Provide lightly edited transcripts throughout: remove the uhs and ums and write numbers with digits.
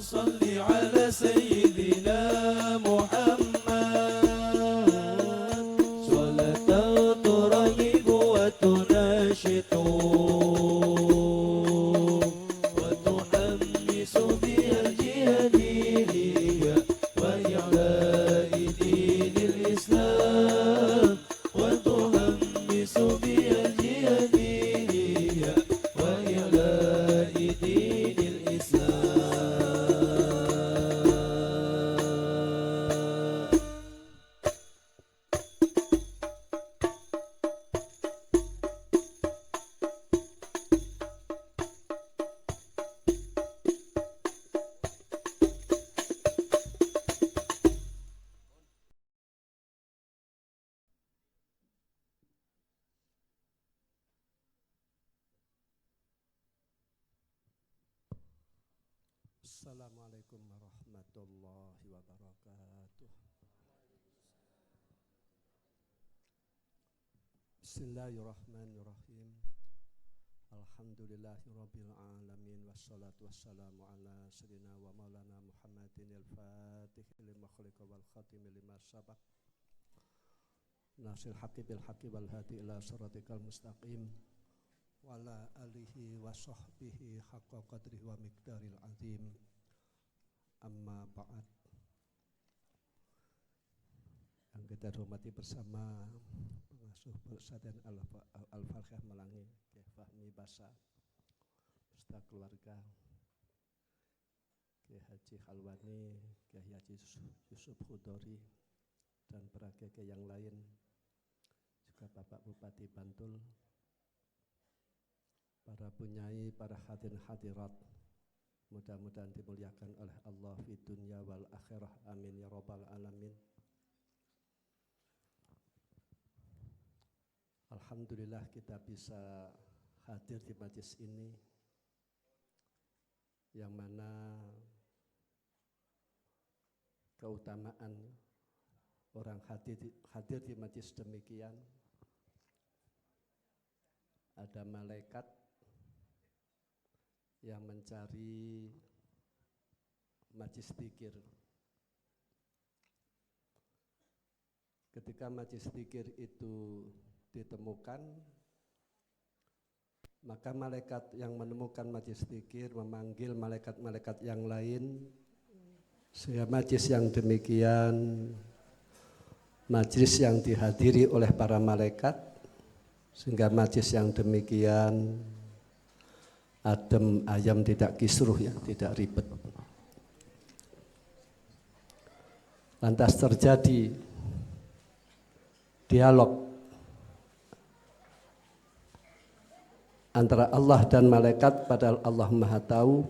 صل على سيدنا محمد صلاة ترغب وتناشط وتحمس بها الجهادية وإعلاء دين الإسلام وتحمس بها الجهادية وإعلاء دين Assalamualaikum warahmatullahi wabarakatuh. Bismillahirrahmanirrahim. Alhamdulillahirabbil alamin wassalatu wassalamu ala sayyidina wa maulana Muhammadin al-fatih lima khuliqa wal khatim lima sabaq nasir haqqi bil haqqi wal hadi ila siratikal mustaqim wa ala alihi wa sahbihi haqqa qadrihi wa miqdaril azim. Amma ba'd. Yang kita hormati bersama pengasuh pesantren Al-Farqah Melangi, Kiai Fahmi Basa, beserta keluarga, Kiai Haji Khalwani, Kiai Haji Yusuf Khudori, dan para kiai yang lain, juga Bapak Bupati Bantul, para punyai, para hadirin hadirat, mudah-mudahan dimuliakan oleh Allah di dunia wal akhirah, amin ya rabbal alamin. Alhamdulillah kita bisa hadir di majlis ini, yang mana keutamaan orang hadir di majlis demikian, ada malaikat yang mencari majlis dzikir. Ketika majlis dzikir itu ditemukan, maka malaikat yang menemukan majlis dzikir memanggil malaikat-malaikat yang lain, sehingga majlis yang demikian majlis yang dihadiri oleh para malaikat, sehingga majlis yang demikian adem ayam, tidak kisruh, ya, tidak ribet. Lantas terjadi dialog antara Allah dan malaikat, padahal Allah Maha Tahu.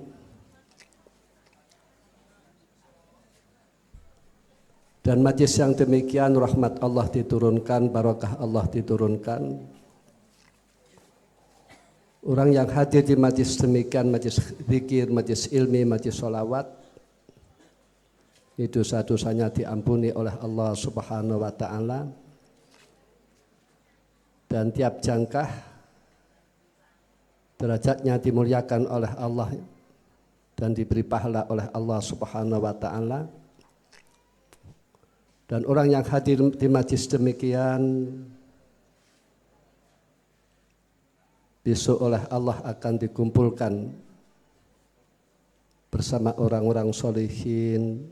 Dan majlis yang demikian rahmat Allah diturunkan, barakah Allah diturunkan. Orang yang hadir di majlis demikian, majlis zikir, majlis ilmi, majlis sholawat, itu dosa-dosanya diampuni oleh Allah Subhanahu wa ta'ala, dan tiap jangkah derajatnya dimuliakan oleh Allah dan diberi pahala oleh Allah Subhanahu wa ta'ala. Dan orang yang hadir di majlis demikian besok oleh Allah akan dikumpulkan bersama orang-orang sholihin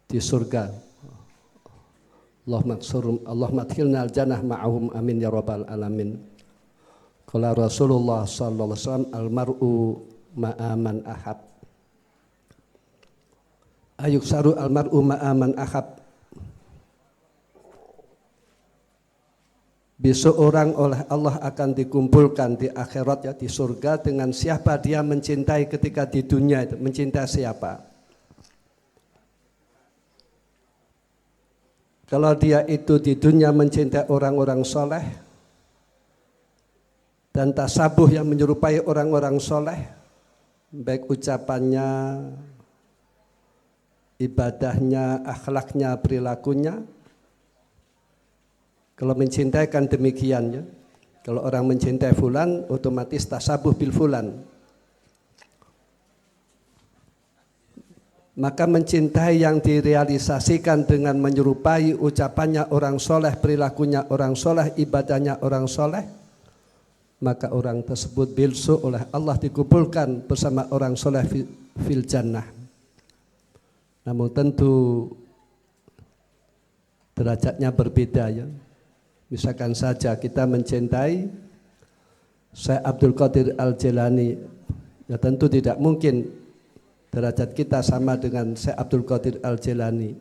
di surga. Allahumma adkhilna al-jannah ma'ahum, amin ya rabbal alamin. Qala Rasulullah sallallahu alaihi wasallam, al-mar'u ma'aman ahab. Ayuksaru al-mar'u ma'aman ahab. Besok orang oleh Allah akan dikumpulkan di akhirat, ya, di surga, dengan siapa dia mencintai ketika di dunia itu. Mencintai siapa? Kalau dia itu di dunia mencintai orang-orang soleh dan tasabuh yang menyerupai orang-orang soleh, baik ucapannya, ibadahnya, akhlaknya, perilakunya. Kalau mencintai kan demikian, ya. Kalau orang mencintai fulan, otomatis tasabuh bil fulan. Maka mencintai yang direalisasikan dengan menyerupai ucapannya orang soleh, perilakunya orang soleh, ibadahnya orang soleh, maka orang tersebut besok oleh Allah dikumpulkan bersama orang soleh fil jannah. Namun tentu derajatnya berbeda ya. Misalkan saja kita mencintai Syekh Abdul Qadir Al-Jilani, ya tentu tidak mungkin derajat kita sama dengan Syekh Abdul Qadir Al-Jilani.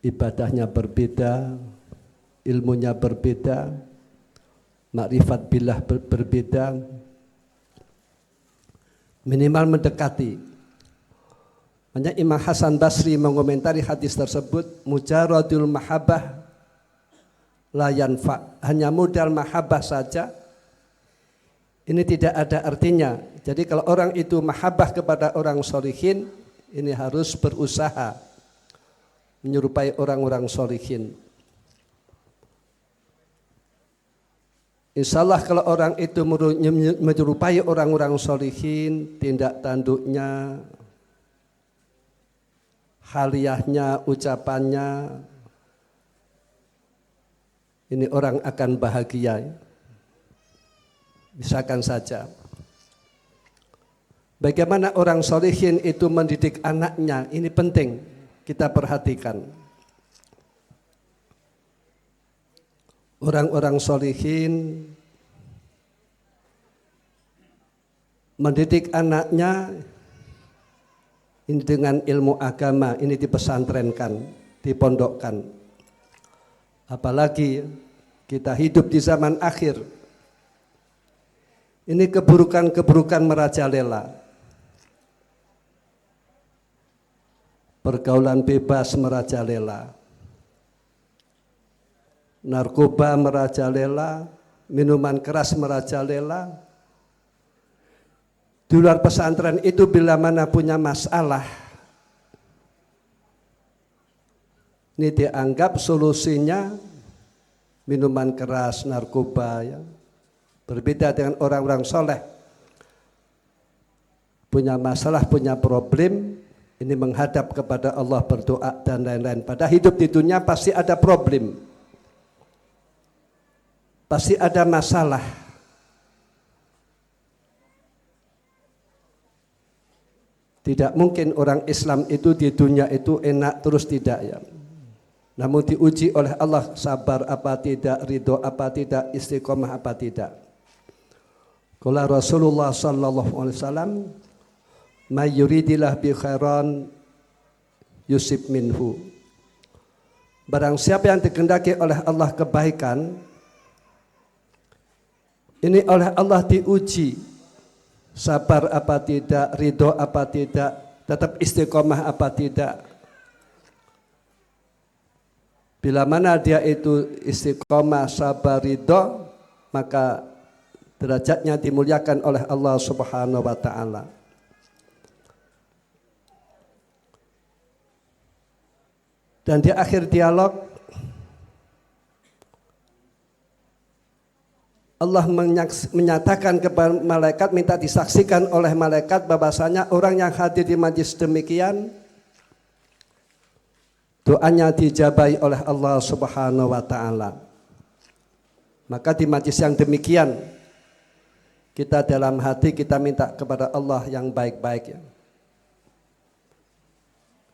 Ibadahnya berbeda, ilmunya berbeda, makrifat billah berbeda, minimal mendekati. Makanya Imam Hasan Basri mengomentari hadis tersebut, mujaradul mahabbah la yanfa, hanya modal mahabbah saja ini tidak ada artinya. Jadi kalau orang itu mahabbah kepada orang sholihin, ini harus berusaha menyerupai orang-orang sholihin. Insya Allah kalau orang itu menyerupai orang-orang sholihin, tindak tanduknya, haliyahnya, ucapannya, ini orang akan bahagia. Misalkan saja, bagaimana orang sholihin itu mendidik anaknya, ini penting kita perhatikan. Orang-orang sholihin mendidik anaknya ini dengan ilmu agama, ini dipesantrenkan, dipondokkan. Apalagi kita hidup di zaman akhir, ini keburukan-keburukan merajalela. Pergaulan bebas merajalela, narkoba merajalela, minuman keras merajalela. Di luar pesantren itu bila mana punya masalah, ini dianggap solusinya minuman keras, narkoba ya. Berbeda dengan orang-orang soleh, punya masalah, punya problem, ini menghadap kepada Allah, berdoa dan lain-lain. Pada hidup di dunia pasti ada problem, pasti ada masalah. Tidak mungkin orang Islam itu di dunia itu enak terus, tidak ya. Namun diuji oleh Allah, sabar apa tidak, ridho apa tidak, istiqomah apa tidak. Qala Rasulullah sallallahu alaihi wasallam, may yuridillah bi khairan yusib minhu. Barang siapa yang dikehendaki oleh Allah kebaikan, ini oleh Allah diuji, sabar apa tidak, ridho apa tidak, tetap istiqomah apa tidak. Bila mana dia itu istiqomah, sabar, ridho, maka derajatnya dimuliakan oleh Allah Subhanahu wa ta'ala. Dan di akhir dialog Allah menyatakan kepada malaikat, minta disaksikan oleh malaikat bahwasanya orang yang hadir di majlis demikian doanya dijabahi oleh Allah Subhanahu wa ta'ala. Maka di majlis yang demikian kita dalam hati kita minta kepada Allah yang baik-baik ya.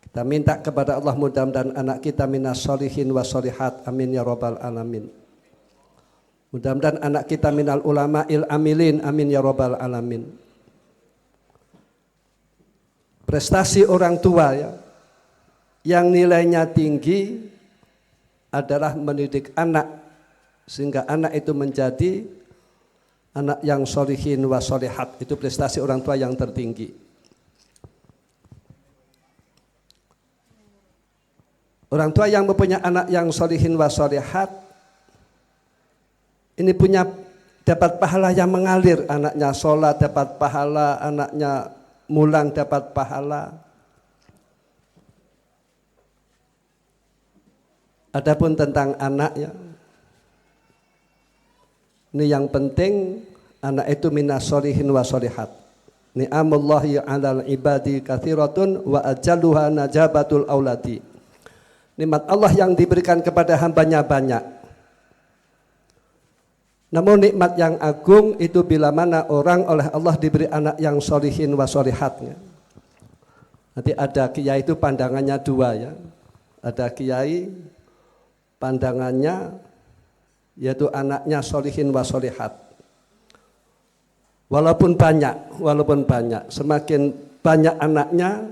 Kita minta kepada Allah mudah-mudahan anak kita minas sholihin wa sholihat, amin ya rabbal alamin. Mudah-mudahan anak kita minal ulama'il amilin, amin ya rabbal alamin. Prestasi orang tua ya, yang nilainya tinggi adalah mendidik anak sehingga anak itu menjadi anak yang sholihin wa sholihat. Itu prestasi orang tua yang tertinggi. Orang tua yang mempunyai anak yang sholihin wa sholihat ini punya dapat pahala yang mengalir. Anaknya sholat dapat pahala, anaknya mulang dapat pahala. Adapun tentang anaknya, ini yang penting anak itu minas sholihin wa sholihat. Ni'amullahi 'alal ibadi katsiratun wa ajalluha najabatul auladi. Nikmat Allah yang diberikan kepada hambanya banyak. Namun nikmat yang agung itu bila mana orang oleh Allah diberi anak yang solihin wa solihatnya. Nanti ada kiai itu pandangannya dua ya. Ada kiai pandangannya yaitu anaknya solihin wa solihat. Walaupun banyak, semakin banyak anaknya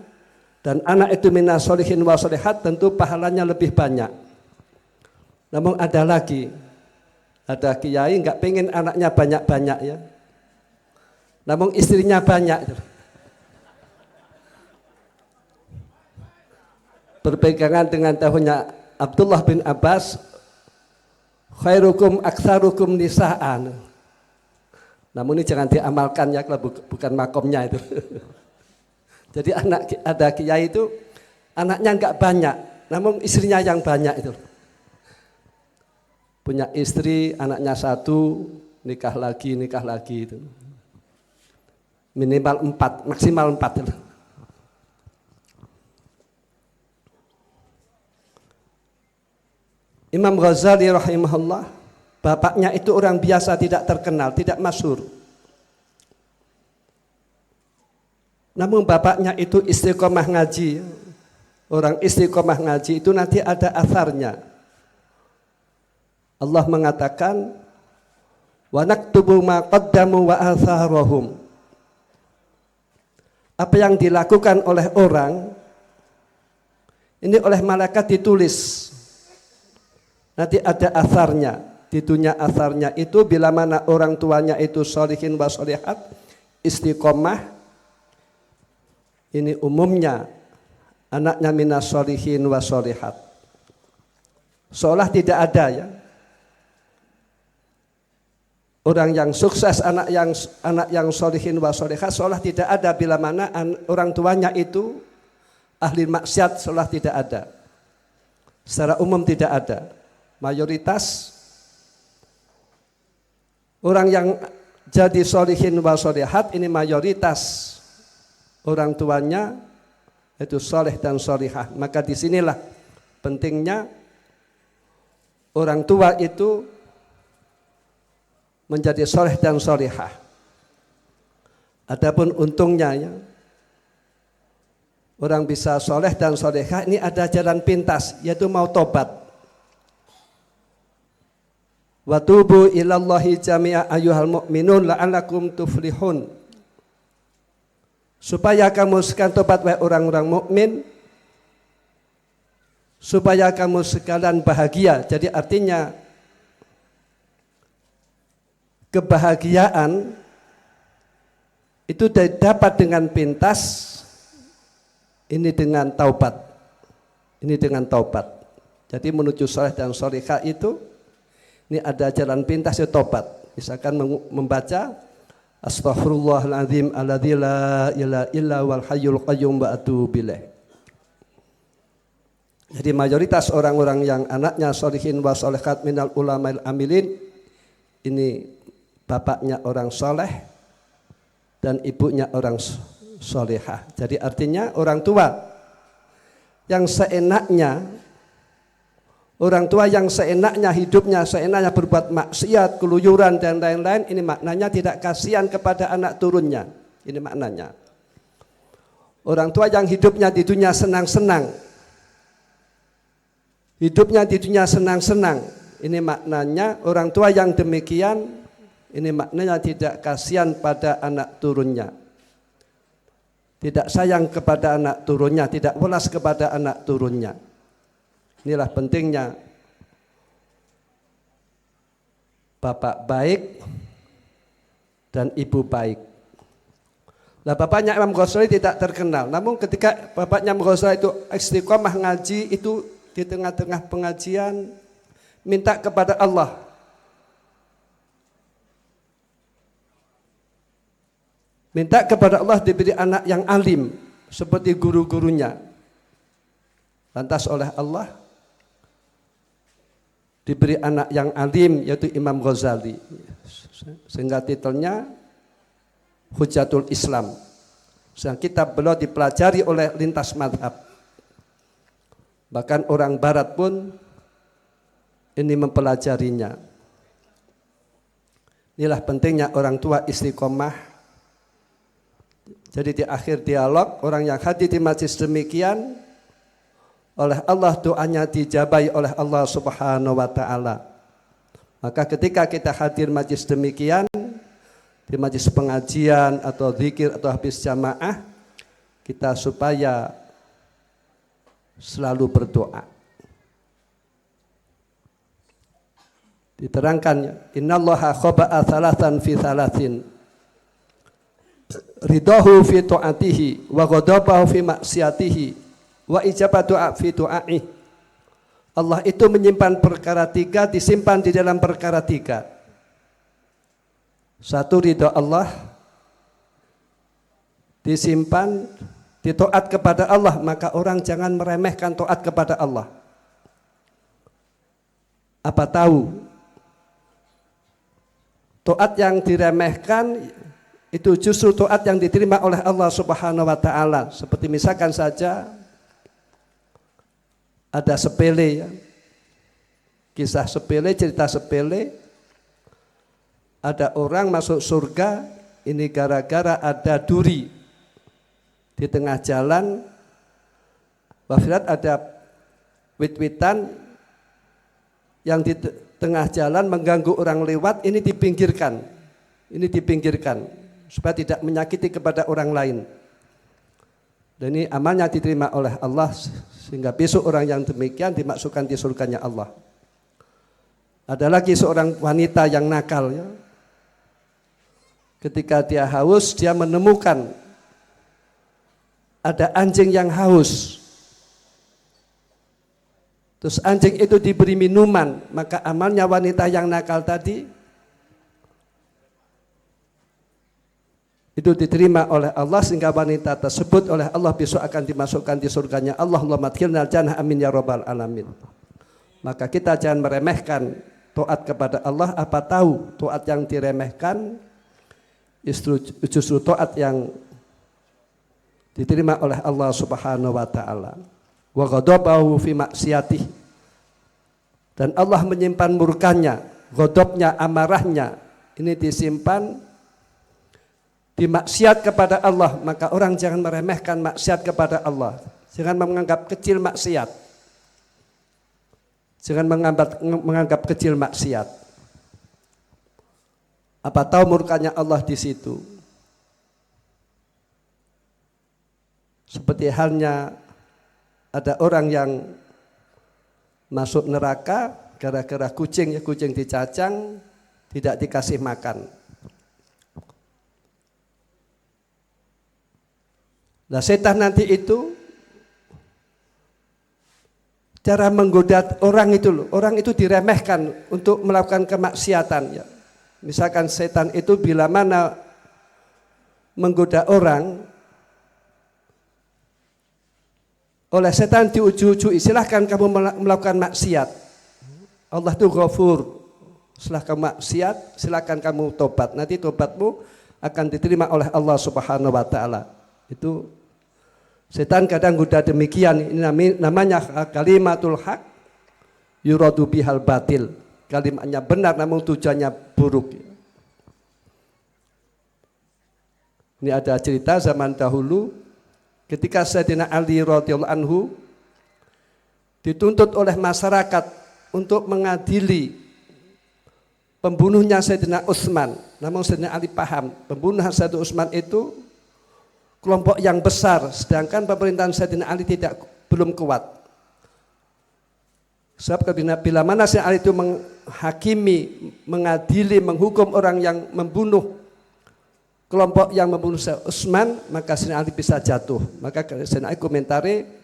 dan anak itu minas solihin wa solihat tentu pahalanya lebih banyak. Namun ada kiai nggak pengen anaknya banyak-banyak ya. Namun istrinya banyak. Berpegangan dengan tahunnya Abdullah bin Abbas, khairukum aktsarukum nisaan. Namun ini jangan diamalkan ya, kalau bukan makomnya itu. Jadi ada kiai itu anaknya enggak banyak, namun istrinya yang banyak itu. Punya istri, anaknya satu, nikah lagi itu. Minimal 4, maksimal 4 itu. Imam Ghazali rahimahullah, bapaknya itu orang biasa, tidak terkenal, tidak masyhur. Namun bapaknya itu istiqomah ngaji. Orang istiqomah ngaji itu nanti ada atharnya. Allah mengatakan, wa naktubu ma qaddamu wa atharahum. Apa yang dilakukan oleh orang, ini oleh malaikat ditulis. Nanti ada atharnya. Di dunia atharnya itu bila mana orang tuanya itu sholihin wa sholihat, istiqomah, ini umumnya anaknya minas sholihin wa sholihat. Seolah tidak ada ya. Orang yang sukses, anak yang sholihin wa sholihat, seolah tidak ada bila mana orang tuanya itu ahli maksiat, seolah tidak ada. Secara umum tidak ada. Mayoritas orang yang jadi sholihin wa sholihat ini mayoritas orang tuanya itu soleh dan sholihah. Maka disinilah pentingnya orang tua itu menjadi soleh dan sholihah. Adapun untungnya ya, orang bisa soleh dan sholihah ini ada jalan pintas, yaitu mau tobat. Wa tubu ilallahi jami'a ayyuhal mu'minun la'allakum tuflihun. Supaya kamu sekalian tobat wahai orang-orang mukmin, supaya kamu sekalian bahagia. Jadi artinya kebahagiaan itu dapat dengan pintas, ini dengan taubat. Ini dengan taubat. Jadi menuju soleh dan sholihah itu ini ada jalan pintas ya tobat. Misalkan membaca astaghfirullahaladzim alladzi la ilaha illa wal hayyul qayyum wa atubu ilaih. Jadi mayoritas orang-orang yang anaknya sholihin wa sholihat minal ulama'il amilin, ini bapaknya orang soleh dan ibunya orang sholihah. Jadi artinya orang tua yang seenaknya, orang tua yang seenaknya hidupnya, seenaknya berbuat maksiat, keluyuran dan lain-lain, ini maknanya tidak kasihan kepada anak turunnya. Ini maknanya. Orang tua yang hidupnya di dunia senang-senang, hidupnya di dunia senang-senang, ini maknanya orang tua yang demikian, ini maknanya tidak kasihan pada anak turunnya. Tidak sayang kepada anak turunnya, tidak welas kepada anak turunnya. Inilah pentingnya bapak baik dan ibu baik. Nah, bapaknya Imam Ghazali tidak terkenal. Namun ketika bapaknya Imam Ghazali itu istiqomah ngaji, itu di tengah-tengah pengajian minta kepada Allah. Minta kepada Allah diberi anak yang alim seperti guru-gurunya. Lantas oleh Allah diberi anak yang alim yaitu Imam Ghazali, sehingga titelnya Hujjatul Islam, Sedang kitab beliau dipelajari oleh lintas mazhab. Bahkan orang barat pun ini mempelajarinya. Inilah pentingnya orang tua istiqomah. Jadi di akhir dialog, orang yang hadir di majlis demikian, oleh Allah doanya dijabai oleh Allah Subhanahu wa ta'ala. Maka ketika kita hadir majlis demikian, di majlis pengajian atau zikir atau habis jamaah, kita supaya selalu berdoa. Diterangkan, innallaha khaba'a thalathan fi thalathin, ridahu fi ta'atihi wa ghadabahu fi maksiatihi wa ijabatu fi du'aih. Allah itu menyimpan perkara tiga, disimpan di dalam perkara tiga. Satu, ridha Allah, disimpan di taat kepada Allah, maka orang jangan meremehkan taat kepada Allah. Apa tahu taat yang diremehkan itu justru taat yang diterima oleh Allah Subhanahu wa ta'ala. Seperti misalkan saja ada sepele ya. Kisah sepele, cerita sepele. Ada orang masuk surga, ini gara-gara ada duri di tengah jalan. Wafirat ada wit-witan yang di tengah jalan mengganggu orang lewat, ini dipinggirkan. Ini dipinggirkan supaya tidak menyakiti kepada orang lain. Dan ini amalnya diterima oleh Allah, sehingga besok orang yang demikian dimasukkan di surganya Allah. Ada lagi seorang wanita yang nakal ya. Ketika dia haus, dia menemukan ada anjing yang haus. Terus anjing itu diberi minuman, maka amalnya wanita yang nakal tadi itu diterima oleh Allah, sehingga wanita tersebut oleh Allah besok akan dimasukkan di surganya Allah. Allahumma adkhilnal jannah, amin ya rabbal alamin. Maka kita jangan meremehkan taat kepada Allah. Apa tahu taat yang diremehkan justru taat yang diterima oleh Allah Subhanahu wa ta'ala. Wa ghadabahu fi maksiatih, dan Allah menyimpan murkanya, ghadabnya, amarahnya ini disimpan di maksiat kepada Allah. Maka orang jangan meremehkan maksiat kepada Allah, jangan menganggap kecil maksiat, jangan menganggap kecil maksiat. Apa tahu murkanya Allah di situ. Seperti halnya ada orang yang masuk neraka gara-gara kucing dicacang, tidak dikasih makan. Nah, setan nanti itu cara menggoda orang itu loh. Orang itu diremehkan untuk melakukan kemaksiatan ya. Misalkan setan itu bila mana menggoda orang, oleh setan diuju-uji, silahkan kamu melakukan maksiat. Allah itu Ghafur. Setelah kamu maksiat, silahkan kamu tobat. Nanti tobatmu akan diterima oleh Allah Subhanahu wa ta'ala. Itu setan kadang goda demikian. Ini namanya kalimatul haq yuradu bihal batil. Kalimatnya benar namun tujuannya buruk. Ini ada cerita zaman dahulu ketika Sayyidina Ali radhiyallahu anhu dituntut oleh masyarakat untuk mengadili pembunuhnya Sayyidina Utsman. Namun Sayyidina Ali paham pembunuh Sayyidina Utsman itu kelompok yang besar, sedangkan pemerintahan Sayyidina Ali belum kuat. Sebab bila mana Sayyidina Ali itu menghakimi, mengadili, menghukum orang yang membunuh kelompok yang membunuh Utsman, maka Sayyidina Ali bisa jatuh. Maka Sayyidina Ali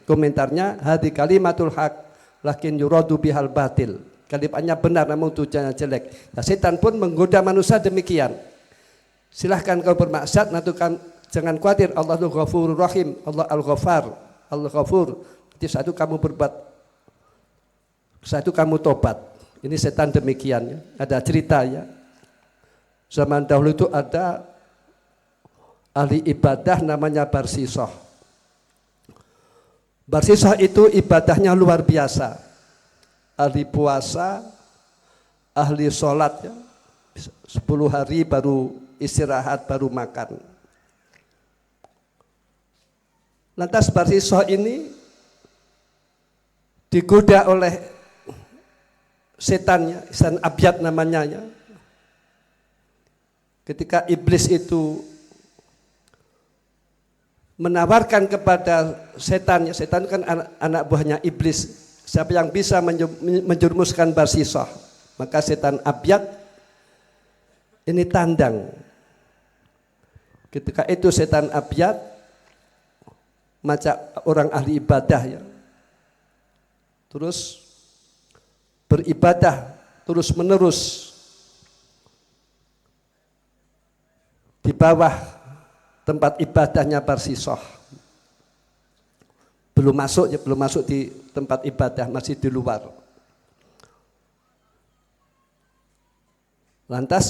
komentarnya hadi kalimatul haq lakin yuradu bihal batil. Kalimatnya benar namun tujuannya jelek. Nah, setan pun menggoda manusia demikian. Silahkan kau bermaksiat, jangan khawatir, Allah itu Ghafurur Rahim, Allah Al-Ghafar, Al-Ghafur. Jadi saat itu kamu tobat. Ini setan demikian ya. Ada cerita ya. Zaman dahulu itu ada ahli ibadah namanya Barsisoh. Barsisoh itu ibadahnya luar biasa. Ahli puasa, ahli sholat ya. 10 hari baru istirahat, baru makan. Lantas Barsisoh ini digoda oleh setannya, setan abyad namanya ya. Ketika iblis itu menawarkan kepada setan, setan kan anak buahnya iblis, siapa yang bisa menjerumuskan Barsisoh, maka setan abyad ini tandang. Ketika itu setan abyad macam orang ahli ibadah ya, terus beribadah terus menerus di bawah tempat ibadahnya Barsisoh. Belum masuk di tempat ibadah, masih di luar. Lantas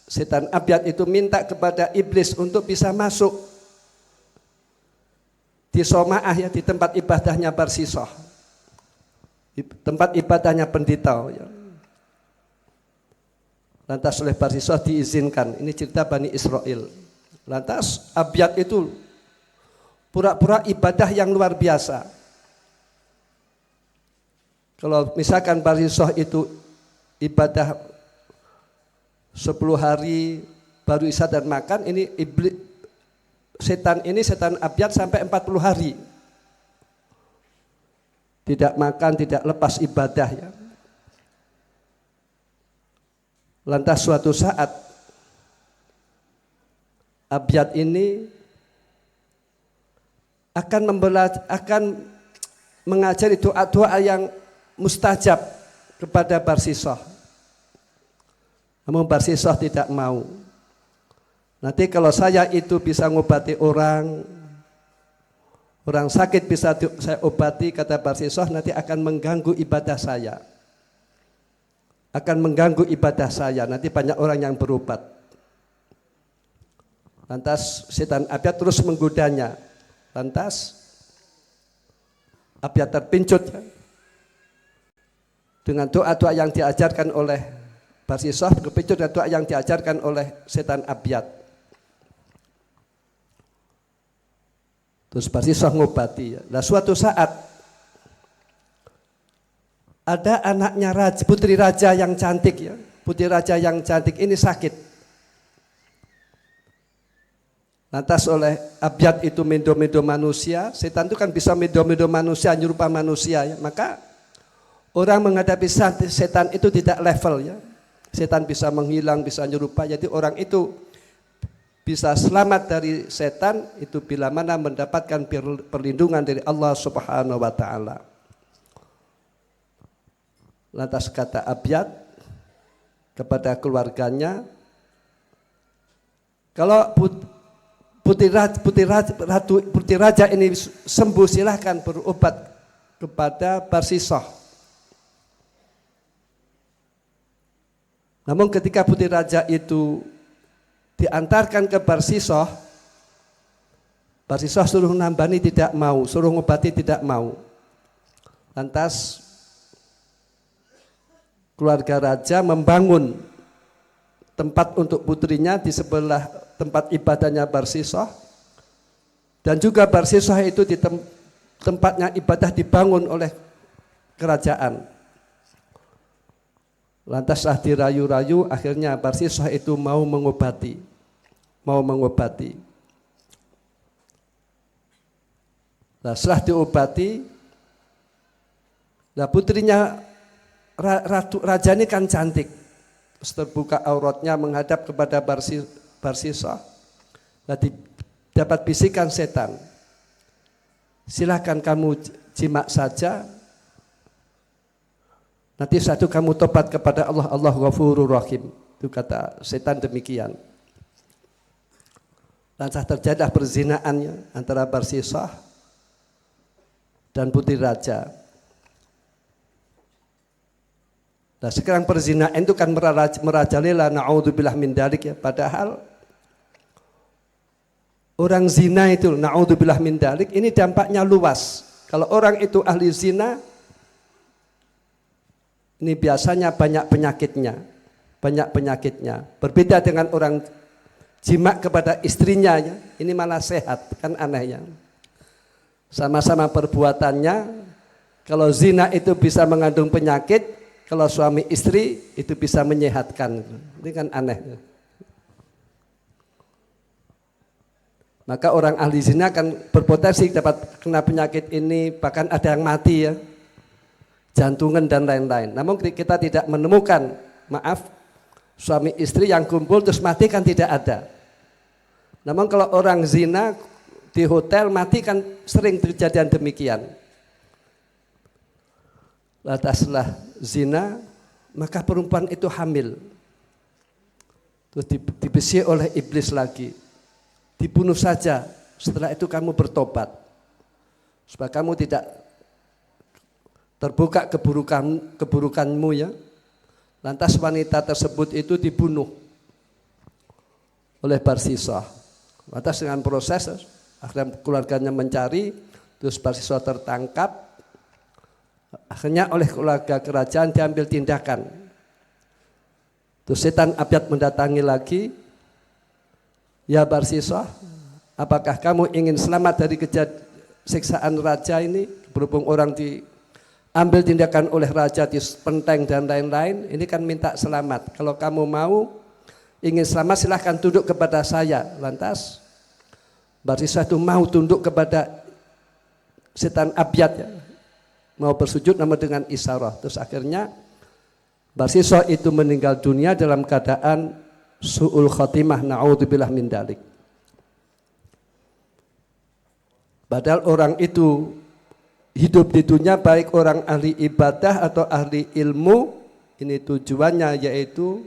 setan abyad itu minta kepada iblis untuk bisa masuk di Soma'ah ya, di tempat ibadahnya Barsisoh, di tempat ibadahnya Penditau ya. Lantas oleh Barsisoh diizinkan. Ini cerita Bani Israel. Lantas abyad itu pura-pura ibadah yang luar biasa. Kalau misalkan Barsisoh itu ibadah 10 hari baru isya dan makan, ini setan abyad sampai 40 hari. Tidak makan, tidak lepas ibadah ya. Lantas suatu saat abyad ini akan mengajari doa-doa yang mustajab kepada Barsisoh. Namun Barsisoh tidak mau. Nanti kalau saya itu bisa ngobati orang sakit bisa saya obati, kata Barsisoh, nanti akan mengganggu ibadah saya. Akan mengganggu ibadah saya, nanti banyak orang yang berobat. Lantas setan abyad terus menggodanya. Lantas abyad terpincut dengan doa-doa yang diajarkan oleh Barsisoh, kepincut dengan doa yang diajarkan oleh setan abyad. Terus Barsisoh ngobati. Nah suatu saat ada anaknya putri raja yang cantik ya. Putri raja yang cantik ini sakit. Lantas oleh abyad itu mendo-mendo manusia, setan itu kan bisa mendo-mendo manusia, nyerupa manusia ya. Maka orang menghadapi setan itu tidak level ya. Setan bisa menghilang, bisa nyerupa. Jadi orang itu bisa selamat dari setan itu bila mana mendapatkan perlindungan dari Allah Subhanahu wa taala. Lantas kata abyad kepada keluarganya, kalau putri raja ini sembuh, silahkan berobat kepada Barsisoh. Namun ketika putri raja itu diantarkan ke Barsisoh, Barsisoh suruh nambani tidak mau, suruh ngobati tidak mau. Lantas keluarga raja membangun tempat untuk putrinya di sebelah tempat ibadahnya Barsisoh, dan juga Barsisoh itu di tempatnya ibadah dibangun oleh kerajaan. Lantas dirayu-rayu, akhirnya Barsisoh itu mau mengobati. Nah, setelah diobati, nah putrinya raja ini kan cantik, terus terbuka auratnya menghadap kepada Barsisoh. Dapat bisikan setan, silakan kamu jimak saja, nanti satu kamu tobat kepada Allah, Allah Ghafurur Rahim. Itu kata setan demikian. Lantas terjadilah perzinaannya antara Barsisoh dan putri raja. Nah sekarang perzinahan itu kan merajalela, na'udzubillah min dalik ya. Padahal Orang zina itu, na'udzubillah min dalik, ini dampaknya luas. Kalau orang itu ahli zina, ini biasanya banyak penyakitnya. Berbeda dengan orang jima kepada istrinya, ya. Ini malah sehat, kan anehnya. Sama-sama perbuatannya, kalau zina itu bisa mengandung penyakit, kalau suami istri itu bisa menyehatkan. Ini kan aneh. Maka orang ahli zina akan berpotensi dapat kena penyakit ini, bahkan ada yang mati ya, jantungan dan lain-lain. Namun kita tidak menemukan, maaf, suami istri yang kumpul terus mati kan tidak ada. Namun kalau orang zina di hotel mati kan sering terjadi demikian. Setelah zina, maka perempuan itu hamil. Terus dibisi oleh iblis lagi. Dibunuh saja, setelah itu kamu bertobat. Supaya kamu tidak terbuka keburukanmu ya. Lantas wanita tersebut itu dibunuh oleh Barsisah. Lantas dengan proses, akhirnya keluarganya mencari, terus Barsisah tertangkap. Akhirnya oleh keluarga kerajaan diambil tindakan. Terus setan abyad mendatangi lagi. Ya Barsisah, apakah kamu ingin selamat dari siksaan raja ini? Berhubung orang diambil tindakan oleh raja, dipenteng dan lain-lain, ini kan minta selamat. Kalau kamu mau ingin selamat silahkan tunduk kepada saya. Lantas Barsisah itu mau tunduk kepada setan abyad ya. Mau bersujud namun dengan isyarah. Terus akhirnya Barsisah itu meninggal dunia dalam keadaan su'ul khatimah, na'udzubillah min dalik. Padahal orang itu hidup di dunia, baik orang ahli ibadah atau ahli ilmu, ini tujuannya yaitu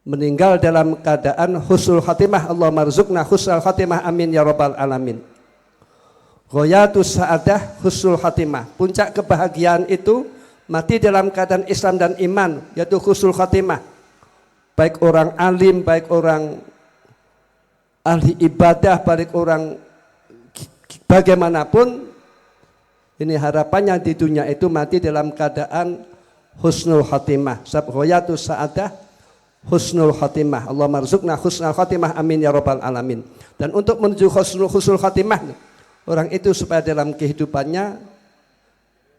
meninggal dalam keadaan husnul khatimah. Allah marzuqna husnul khatimah, amin ya rabbal alamin. Ghayatus sa'adah husnul khatimah, puncak kebahagiaan itu mati dalam keadaan Islam dan iman, yaitu husnul khatimah. Baik orang alim, baik orang ahli ibadah, baik orang bagaimanapun, ini harapannya di dunia itu mati dalam keadaan husnul khatimah. Sabghayatus sa'adah husnul khatimah. Allah marzuqna husnul khatimah, amin ya rabbal alamin. Dan untuk menuju husnul khatimah, orang itu supaya dalam kehidupannya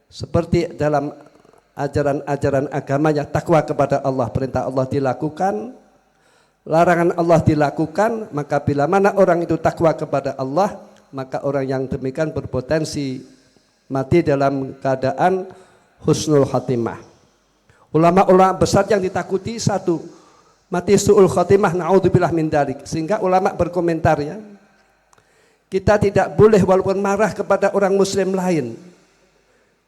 seperti dalam ajaran-ajaran agamanya, takwa kepada Allah, perintah Allah dilakukan, larangan Allah dilakukan, maka bila mana orang itu takwa kepada Allah, maka orang yang demikian berpotensi mati dalam keadaan husnul khatimah. Ulama-ulama besar yang ditakuti satu, mati su'ul khatimah, na'udzubillah min dalik. Sehingga ulama berkomentar ya, kita tidak boleh walaupun marah kepada orang muslim lain,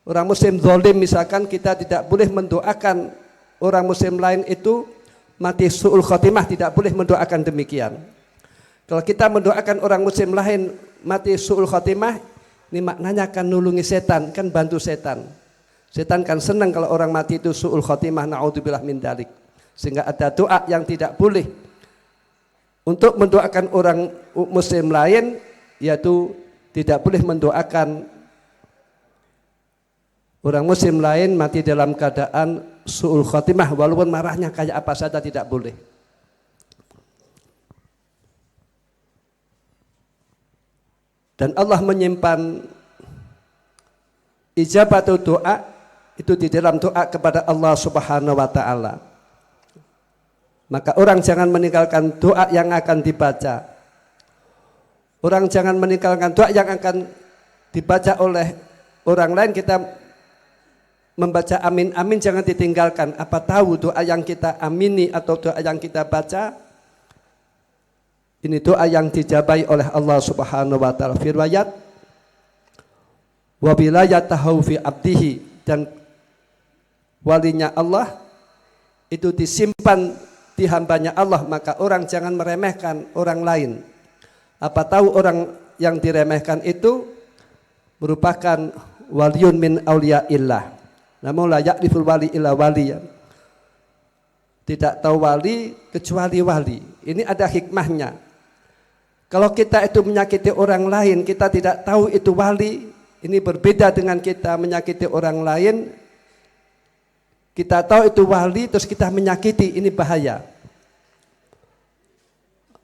orang muslim zalim misalkan, kita tidak boleh mendoakan orang muslim lain itu mati su'ul khatimah, tidak boleh mendoakan demikian. Kalau kita mendoakan orang muslim lain mati su'ul khatimah, ini maknanya akan nulungi setan, kan bantu setan. Setan kan senang kalau orang mati itu su'ul khatimah, na'udzubillah min dalik. Sehingga ada doa yang tidak boleh untuk mendoakan orang muslim lain, yaitu tidak boleh mendoakan orang muslim lain mati dalam keadaan su'ul khatimah, walaupun marahnya kayak apa saja tidak boleh. Dan Allah menyimpan ijabatu doa itu di dalam doa kepada Allah Subhanahu wa ta'ala. Maka orang jangan meninggalkan doa yang akan dibaca. Orang jangan meninggalkan doa yang akan dibaca oleh orang lain. Kita membaca amin amin jangan ditinggalkan. Apa tahu doa yang kita amini atau doa yang kita baca ini doa yang dijabai oleh Allah Subhanahu wa taala. Firwayat wa bilayatahu fi abdihi, dan walinya Allah itu disimpan di hambanya Allah, maka orang jangan meremehkan orang lain. Apa tahu orang yang diremehkan itu merupakan waliyun min auliyaillah. Namun la ya'riful wali illa wali. Tidak tahu wali kecuali wali. Ini ada hikmahnya. Kalau kita itu menyakiti orang lain, kita tidak tahu itu wali, ini berbeda dengan kita menyakiti orang lain. Kita tahu itu wali, terus kita menyakiti, ini bahaya.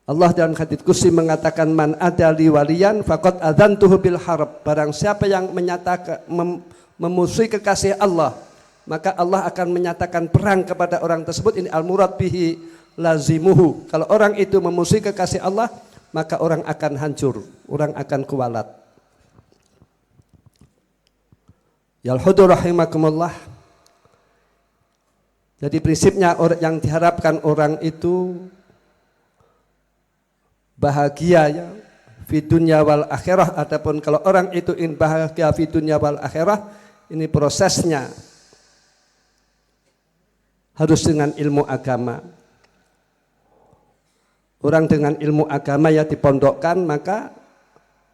Allah dalam hadits qudsi mengatakan, man adali waliyan faqad adzantuhu bil harb. Barang siapa yang menyatakan memusuhi kekasih Allah, maka Allah akan menyatakan perang kepada orang tersebut. Ini al-murad bihi lazimuhu. Kalau orang itu memusuhi kekasih Allah, maka orang akan hancur, orang akan kualat. Yalhudu rahimakumullah. Jadi prinsipnya yang diharapkan orang itu bahagia ya, fi dunya wal akhirah. Adapun kalau orang itu ingin bahagia fi dunya wal akhirah, ini prosesnya harus dengan ilmu agama. Orang dengan ilmu agama ya dipondokkan, maka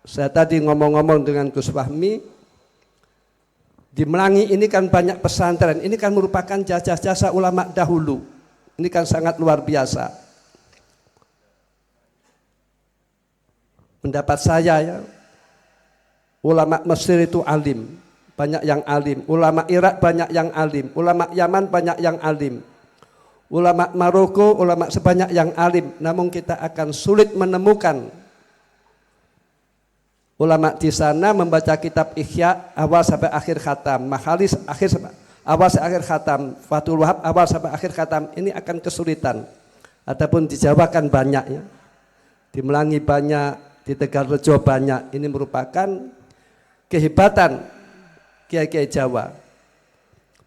saya tadi ngomong-ngomong dengan Gus Fahmi, di Melangi ini kan banyak pesantren, ini kan merupakan jasa-jasa ulama dahulu. Ini kan sangat luar biasa. Pendapat saya ya, ulama Mesir itu alim, banyak yang alim. Ulama Irak banyak yang alim. Ulama Yaman banyak yang alim. Ulama Maroko, ulama sebanyak yang alim. Namun kita akan sulit menemukan ulama di sana membaca kitab Ihya awal sampai akhir khatam, Makhalis awal sampai akhir khatam, Fathul Wahab awal sampai akhir khatam. Ini akan kesulitan. Adapun di Jawa kan banyak ya. Di Melangi banyak, di Tegalrejo banyak. Ini merupakan kehebatan kiai-kiai Jawa.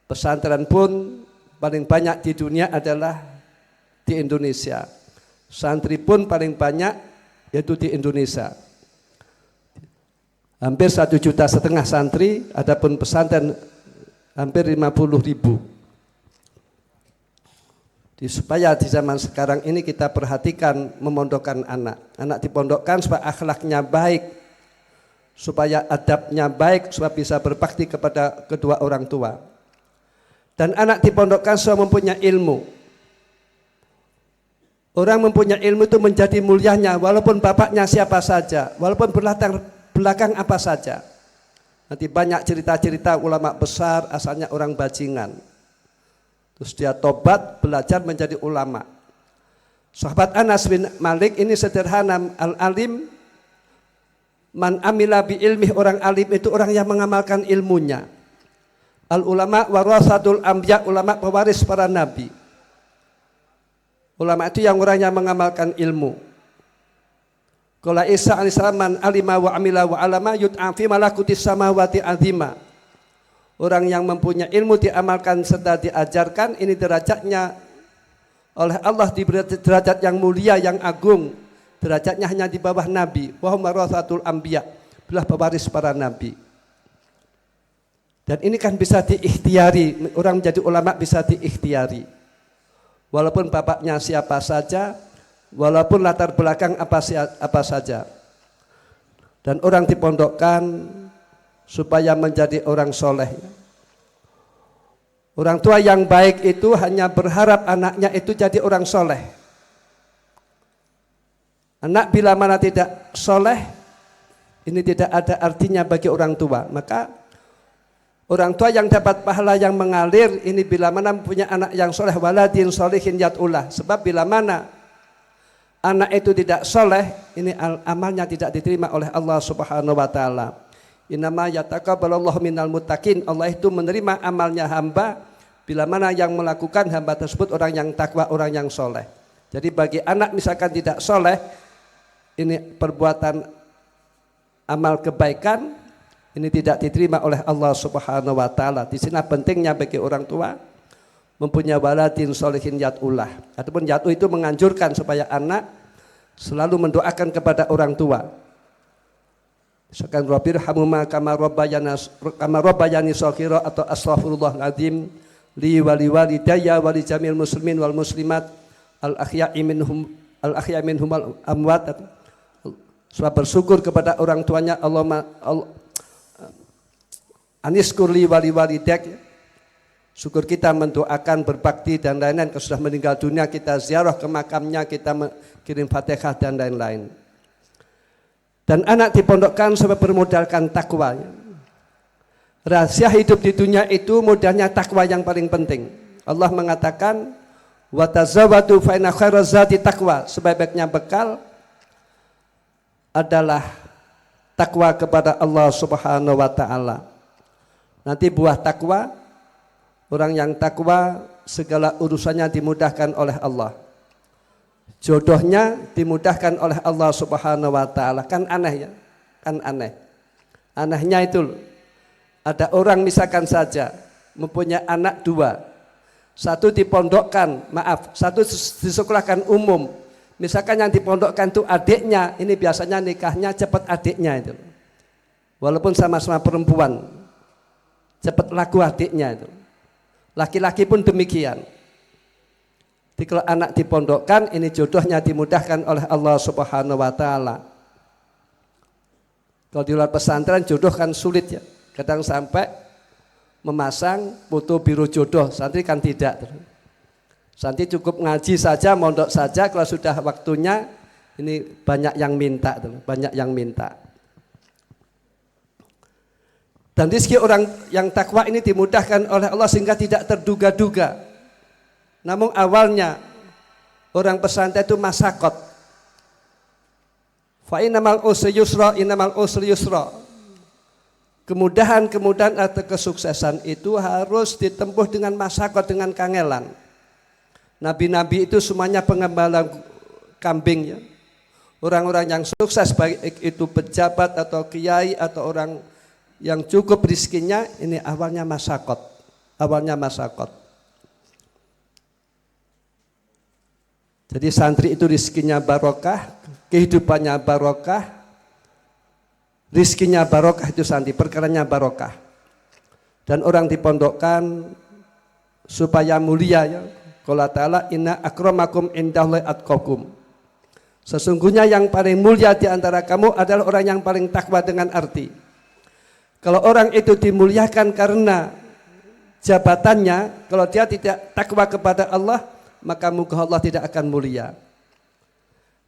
Pesantren pun paling banyak di dunia adalah di Indonesia. Santri pun paling banyak yaitu di Indonesia. Hampir 1,5 juta santri, adapun pesantren hampir 50.000. Supaya di zaman sekarang ini kita perhatikan memondokkan anak. Anak dipondokkan supaya akhlaknya baik, supaya adabnya baik, supaya bisa berbakti kepada kedua orang tua. Dan anak dipondokkan supaya mempunyai ilmu. Orang mempunyai ilmu itu menjadi mulianya, walaupun bapaknya siapa saja, walaupun berlatar belakang apa saja. Nanti banyak cerita-cerita ulama besar asalnya orang bajingan. Terus dia tobat, belajar menjadi ulama. Sahabat Anas bin Malik ini sederhana, al-alim man amila bi ilmih, orang alim itu orang yang mengamalkan ilmunya. Al-ulama warasatul anbiya, ulama pewaris para nabi. Ulama itu yang orang yang mengamalkan ilmu. Qala Isa alaihissalam, man alima wa amila wa alama yud'a fi malakutis samawati azima. Orang yang mempunyai ilmu diamalkan serta diajarkan, ini derajatnya oleh Allah diberi derajat yang mulia, yang agung. Derajatnya hanya di bawah nabi. Wa hum warasatul anbiya, belah pewaris para nabi. Dan ini kan bisa diikhtiari, orang menjadi ulama bisa diikhtiari. Walaupun bapaknya siapa saja, walaupun latar belakang apa saja. Dan orang dipondokkan supaya menjadi orang soleh. Orang tua yang baik itu hanya berharap anaknya itu jadi orang soleh. Anak bila mana tidak soleh, ini tidak ada artinya bagi orang tua. Maka orang tua yang dapat pahala yang mengalir ini bila mana punya anak yang soleh, waladin solihin yat'ullah. Sebab bila mana anak itu tidak soleh, ini amalnya tidak diterima oleh Allah Subhanahu wa taala. Innama yataqabbalallahu minal muttaqin. Allah itu menerima amalnya hamba bila mana yang melakukan hamba tersebut orang yang takwa, orang yang soleh. Jadi bagi anak misalkan tidak soleh, ini perbuatan amal kebaikan ini tidak diterima oleh Allah Subhanahu wa taala. Di sini pentingnya bagi orang tua mempunyai waladin sholihin yat'ullah. Ataupun yat'u itu menganjurkan supaya anak selalu mendoakan kepada orang tua. Misalkan Rabbirhamhuma kama rabbayani shaghira, atau astaghfirullahaladzim li waliwalidayya wa li jamil muslimin wal muslimat al ahya'i minhum al amwat. Sebab bersyukur kepada orang tuanya, Allah aniskurli wali walidek, syukur kita mendoakan, berbakti dan lain-lain. Kalau sudah meninggal dunia kita ziarah ke makamnya, kita kirim Fatihah dan lain-lain. Dan anak dipondokkan supaya bermodalkan takwa. Rahasia hidup di dunia itu modalnya takwa yang paling penting. Allah mengatakan, wa tazawwadu fa inna khairaz zadi taqwa. Sebaik-baiknya bekal adalah takwa kepada Allah Subhanahu wa taala. Nanti buah takwa, orang yang takwa segala urusannya dimudahkan oleh Allah. Jodohnya dimudahkan oleh Allah Subhanahu wa taala. Kan aneh ya? Kan aneh. Anehnya itu loh. Ada orang misalkan saja mempunyai anak dua. Satu dipondokkan, satu disekolahkan umum. Misalkan yang dipondokkan itu adiknya, ini biasanya nikahnya cepat adiknya itu. Walaupun sama-sama perempuan, cepat laku adiknya itu. Laki-laki pun demikian. Jadi kalau anak dipondokkan, ini jodohnya dimudahkan oleh Allah Subhanahu wa taala. Kalau di luar pesantren jodoh kan sulit ya. Kadang sampai memasang foto biro jodoh, santri kan tidak. Santri cukup ngaji saja, mondok saja, kalau sudah waktunya ini banyak yang minta, banyak yang minta. Dan rezeki orang yang takwa ini dimudahkan oleh Allah sehingga tidak terduga-duga. Namun awalnya orang pesantren itu masakot. Fa innamal usri yusra, innamal usri yusra. Kemudahan-kemudahan atau kesuksesan itu harus ditempuh dengan masakot, dengan kangelan. Nabi-nabi itu semuanya pengembala kambing ya. Orang-orang yang sukses baik itu pejabat atau kiai atau orang yang cukup rizkinya, ini awalnya masakot. Awalnya masakot. Jadi santri itu rizkinya barokah, kehidupannya barokah. Rizkinya barokah itu santri, perkaranya barokah. Dan orang dipondokkan supaya mulia ya. Qala ta'ala inna akramakum indallahi atqakum. Sesungguhnya yang paling mulia di antara kamu adalah orang yang paling takwa, dengan arti kalau orang itu dimuliakan karena jabatannya, kalau dia tidak takwa kepada Allah, maka muka Allah tidak akan mulia.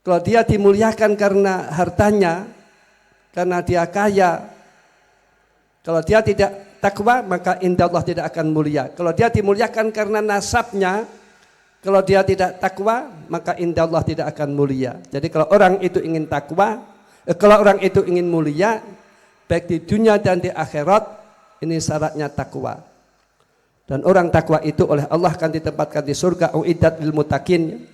Kalau dia dimuliakan karena hartanya, karena dia kaya, kalau dia tidak takwa, maka indah Allah tidak akan mulia. Kalau dia dimuliakan karena nasabnya, kalau dia tidak takwa, maka indah Allah tidak akan mulia. Jadi kalau orang itu ingin takwa, kalau orang itu ingin mulia, baik di dunia dan di akhirat, ini syaratnya takwa. Dan orang takwa itu oleh Allah akan ditempatkan di surga, uiddat lil muttaqin.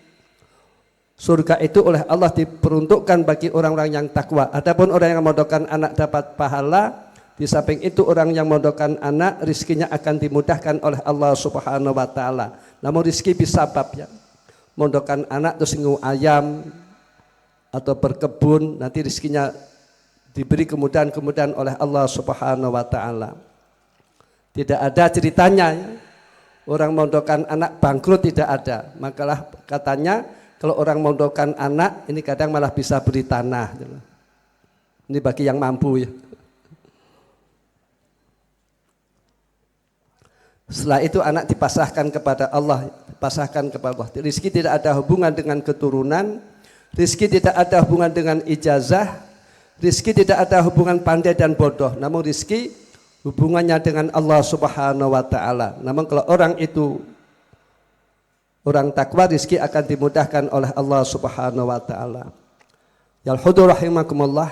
Surga itu oleh Allah diperuntukkan bagi orang-orang yang takwa. Adapun orang yang mondokkan anak dapat pahala. Di samping itu orang yang mondokkan anak rizkinya akan dimudahkan oleh Allah Subhanahu wa taala. Namun rizki bisa bab ya. Mondokkan anak terus ngu ayam atau berkebun, nanti rizkinya diberi kemudahan-kemudahan oleh Allah Subhanahu wa taala. Tidak ada ceritanya ya. Orang mondokkan anak bangkrut, tidak ada. Makalah katanya kalau orang mondokkan anak, ini kadang malah bisa beli tanah. Ini bagi yang mampu ya. Setelah itu anak dipasahkan kepada Allah, dipasahkan kepada Allah. Rizki tidak ada hubungan dengan keturunan, rizki tidak ada hubungan dengan ijazah, rizki tidak ada hubungan pandai dan bodoh. Namun rizki hubungannya dengan Allah Subhanahu wa taala. Namun kalau orang itu orang takwa, rizki akan dimudahkan oleh Allah Subhanahu wa ta'ala. Yalhudu rahimakumullah.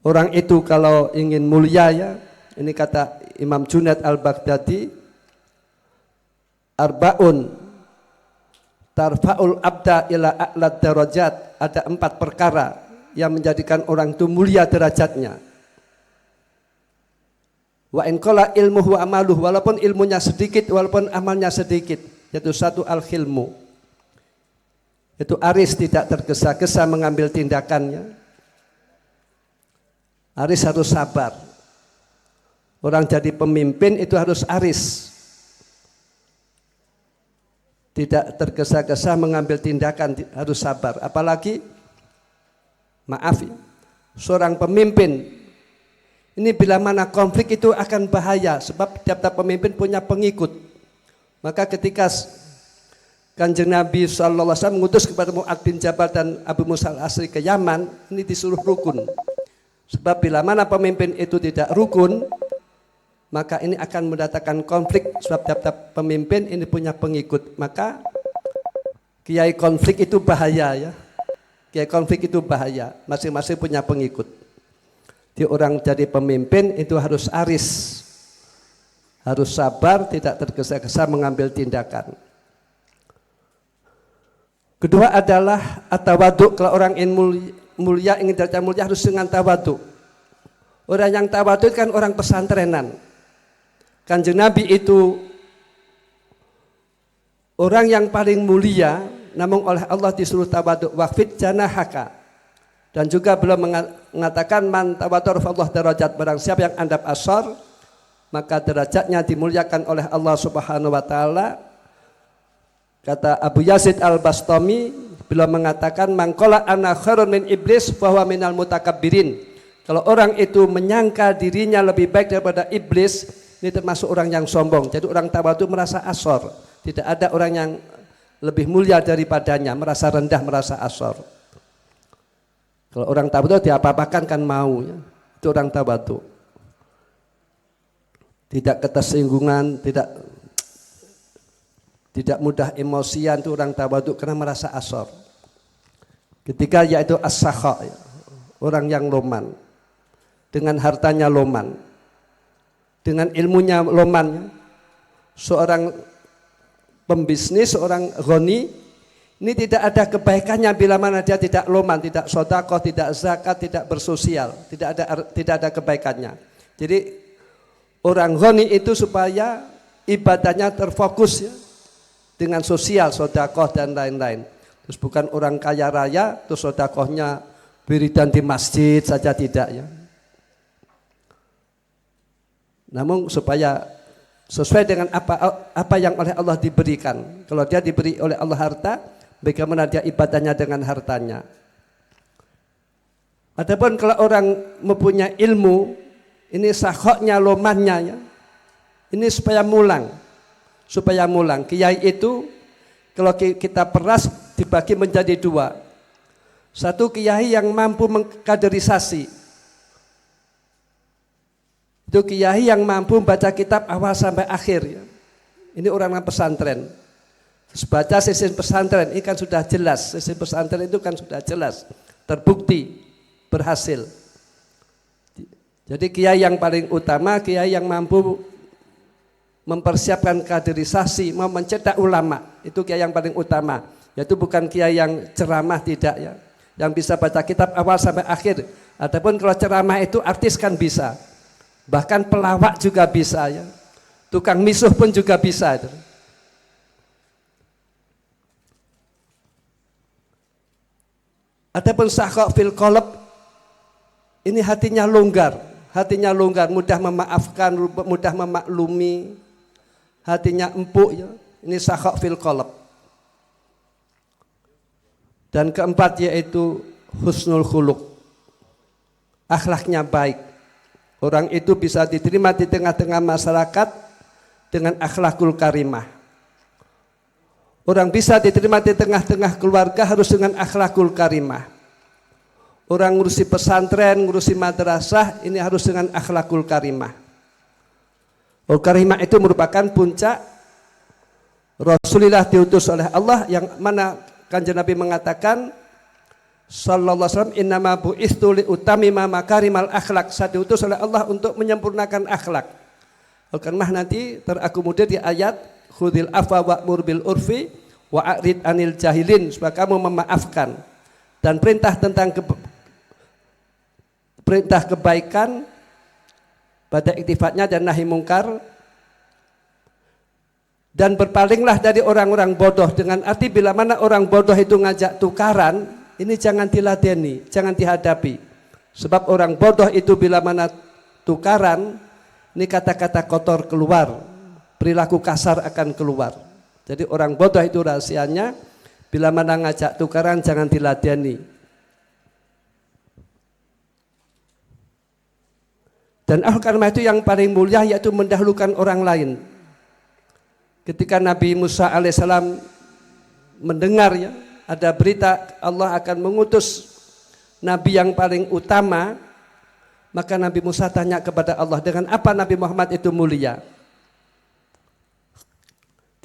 Orang itu kalau ingin mulia ya, ini kata Imam Junaid al-Baghdadi, arba'un tarfa'ul abda ila a'lad darajat. Ada 4 perkara yang menjadikan orang itu mulia derajatnya. Wa in qala ilmuhu wa amaluhu, walaupun ilmunya sedikit, walaupun amalnya sedikit, yaitu satu al-khilmu. Itu aris, tidak tergesa-gesa mengambil tindakannya. Aris harus sabar. Orang jadi pemimpin itu harus aris. Tidak tergesa-gesa mengambil tindakan, harus sabar. Apalagi, maaf ya, seorang pemimpin ini bila mana konflik itu akan bahaya, sebab tiap-tiap pemimpin punya pengikut. Maka ketika Kanjeng Nabi SAW mengutus kepada Mu'adz bin Jabal dan Abu Musa al-Asy'ari ke Yaman, ini disuruh rukun. Sebab bila mana pemimpin itu tidak rukun, maka ini akan mendatangkan konflik. Sebab tiap-tiap pemimpin ini punya pengikut. Maka kiai konflik itu bahaya ya. Kiai konflik itu bahaya. Masing-masing punya pengikut. Di orang jadi pemimpin itu harus aris, harus sabar, tidak tergesa-gesa mengambil tindakan. Kedua adalah at-tawadhu. Kalau orang ingin mulia, ingin derajat mulia harus dengan tawadhu. Orang yang tawadhu kan orang pesantrenan. Kanjeng Nabi itu orang yang paling mulia, namun oleh Allah disuruh tawadhu, waqfid janahaka. Dan juga belum mengatakan man tawadhu rafa'allahu darajat, barang siapa yang andap asar maka derajatnya dimuliakan oleh Allah Subhanahu wa taala. Kata Abu Yazid al-Bastami bila mengatakan mangkola ana khairun min iblis bahwa minal mutakabbirin. Kalau orang itu menyangka dirinya lebih baik daripada iblis, ini termasuk orang yang sombong. Jadi orang tawadhu merasa asor. Tidak ada orang yang lebih mulia daripadanya, merasa rendah, merasa asor. Kalau orang tawadhu diapa-apakan kan mau ya. Itu orang tawadhu. Tidak ketersinggungan, tidak mudah emosian, itu orang tawadhu karena merasa asor. Ketiga yaitu as-sakha, orang yang loman, dengan hartanya loman, dengan ilmunya loman. Seorang pembisnis, seorang ghani, ini tidak ada kebaikannya bila mana dia tidak loman, tidak sedekah, tidak zakat, tidak bersosial, tidak ada kebaikannya. Jadi orang ghani itu supaya ibadahnya terfokus ya, dengan sosial, sedekah dan lain-lain. Terus bukan orang kaya raya, terus sedekahnya wiridan di masjid saja, tidak ya. Namun supaya sesuai dengan apa yang oleh Allah diberikan. Kalau dia diberi oleh Allah harta, bagaimana dia ibadahnya dengan hartanya. Adapun kalau orang mempunyai ilmu, ini sakhoknya, lomannya ya. Ini supaya mulang. Kiai itu kalau kita peras dibagi menjadi dua. Satu kiai yang mampu mengkaderisasi. Itu kiai yang mampu baca kitab awal sampai akhir ya. Ini orang pesantren. Terus baca sesin pesantren, ini kan sudah jelas. Sesin pesantren itu kan sudah jelas, terbukti, berhasil. Jadi kiai yang paling utama, kiai yang mampu mempersiapkan kaderisasi, mau mencetak ulama, itu kiai yang paling utama. Yaitu bukan kiai yang ceramah, tidak ya, yang bisa baca kitab awal sampai akhir. Adapun kalau ceramah itu artis kan bisa, bahkan pelawak juga bisa ya, tukang misuh pun juga bisa itu. Adapun sakha fil qalb, ini hatinya longgar, mudah memaafkan, mudah memaklumi, hatinya empuk ya. Ini sakha fil qalb. Dan keempat yaitu husnul khuluq, akhlaknya baik. Orang itu bisa diterima di tengah-tengah masyarakat dengan akhlakul karimah. Orang bisa diterima di tengah-tengah keluarga harus dengan akhlakul karimah. Orang ngurusi pesantren, ngurusi madrasah, ini harus dengan akhlakul karimah. Karimah itu merupakan puncak. Rasulullah diutus oleh Allah, yang mana Kanjeng Nabi mengatakan sallallahu alaihi wasallam, innama bu'istu li utamima makarimal akhlak. Saya diutus oleh Allah untuk menyempurnakan akhlak. Karimah nanti terakomodir di ayat khudil afwa wa'mur bil urfi wa'rid anil jahilin, supaya kamu memaafkan. Dan perintah tentang perintah kebaikan pada iktifatnya dan nahi mungkar. Dan berpalinglah dari orang-orang bodoh, dengan arti bila mana orang bodoh itu ngajak tukaran, ini jangan diladeni, jangan dihadapi. Sebab orang bodoh itu bila mana tukaran, ini kata-kata kotor keluar, perilaku kasar akan keluar. Jadi orang bodoh itu rahasianya, bila mana ngajak tukaran jangan diladeni. Dan karena itu yang paling mulia yaitu mendahulukan orang lain. Ketika Nabi Musa alaihissalam mendengar ya, ada berita Allah akan mengutus Nabi yang paling utama, maka Nabi Musa tanya kepada Allah, dengan apa Nabi Muhammad itu mulia?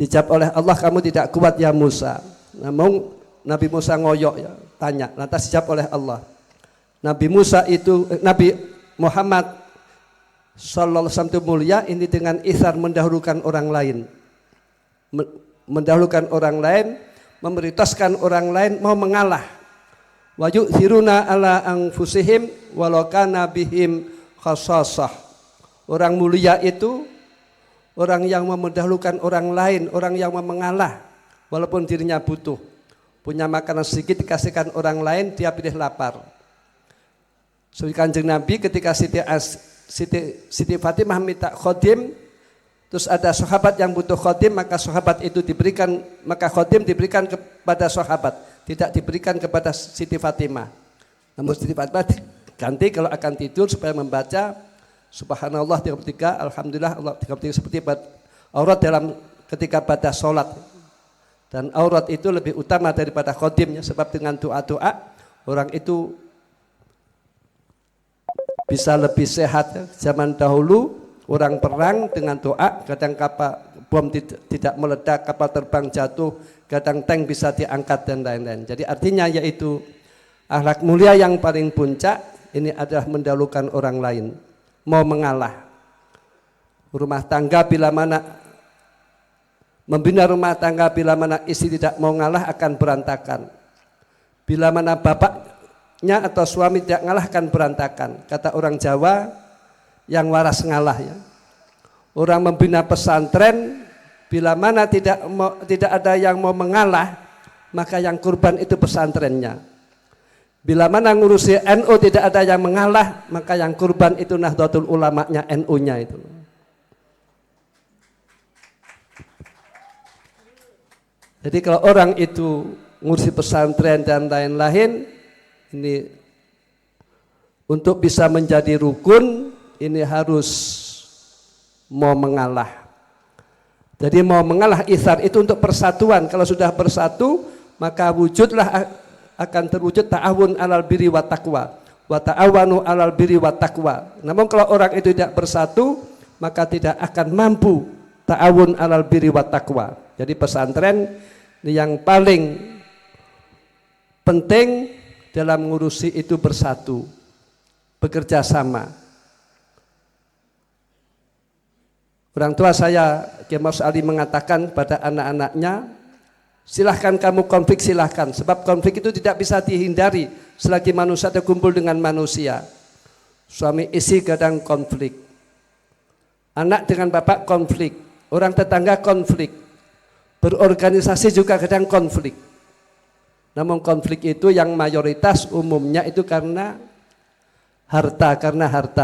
Dijawab oleh Allah, kamu tidak kuat ya Musa. Namun Nabi Musa ngoyok ya, tanya, lantas dijawab oleh Allah. Nabi Muhammad sallallahu alaihi wasallam itu mulia ini dengan itsar, mendahulukan orang lain. Mendahulukan orang lain, memprioritaskan orang lain, mau mengalah. Wa yu'thiruna ala anfusihim walau kana bihim khassasah. Orang mulia itu orang yang mau mendahulukan orang lain, orang yang mau mengalah walaupun dirinya butuh. Punya makanan sedikit dikasihkan orang lain, dia pilih lapar. Seperti Kanjeng Nabi ketika Siti Fatimah minta khodim, terus ada sahabat yang butuh khodim, maka sahabat itu diberikan, maka khodim diberikan kepada sahabat, tidak diberikan kepada Siti Fatimah. Namun Siti Fatimah ganti kalau akan tidur supaya membaca Subhanallah 33, Alhamdulillah Allah 33 seperti aurat dalam ketika pada sholat. Dan aurat itu lebih utama daripada khodimnya, sebab dengan doa-doa orang itu bisa lebih sehat. Zaman dahulu orang perang dengan doa, kadang kapal bom tidak meledak, kapal terbang jatuh, kadang tank bisa diangkat dan lain-lain. Jadi artinya yaitu akhlak mulia yang paling puncak ini adalah mendahulukan orang lain, mau mengalah. Rumah tangga bila mana membina rumah tangga, bila mana istri tidak mau ngalah akan berantakan. Bila mana bapaknya atau suami tidak ngalah akan berantakan. Kata orang Jawa, yang waras ngalah ya. Orang membina pesantren, bila mana tidak ada yang mau mengalah, maka yang kurban itu pesantrennya. Bila mana ngurusi NU tidak ada yang mengalah, maka yang kurban itu Nahdlatul Ulamanya, NU-nya itu. Jadi kalau orang itu ngurusi pesantren dan lain-lain, ini untuk bisa menjadi rukun, ini harus mau mengalah. Jadi mau mengalah itsar itu untuk persatuan. Kalau sudah bersatu, maka wujudlah akan terwujud ta'awun alal birri wa taqwa. Wa ta'awanu alal birri wa taqwa. Namun kalau orang itu tidak bersatu, maka tidak akan mampu ta'awun alal birri wa taqwa. Jadi pesantren yang paling penting dalam ngurusi itu bersatu, bekerja sama. Orang tua saya, Kiai Mas Ali mengatakan pada anak-anaknya, silahkan kamu konflik, silahkan. Sebab konflik itu tidak bisa dihindari selagi manusia terkumpul dengan manusia. Suami istri kadang konflik, anak dengan bapak konflik, orang tetangga konflik, berorganisasi juga kadang konflik. Namun konflik itu yang mayoritas umumnya itu karena harta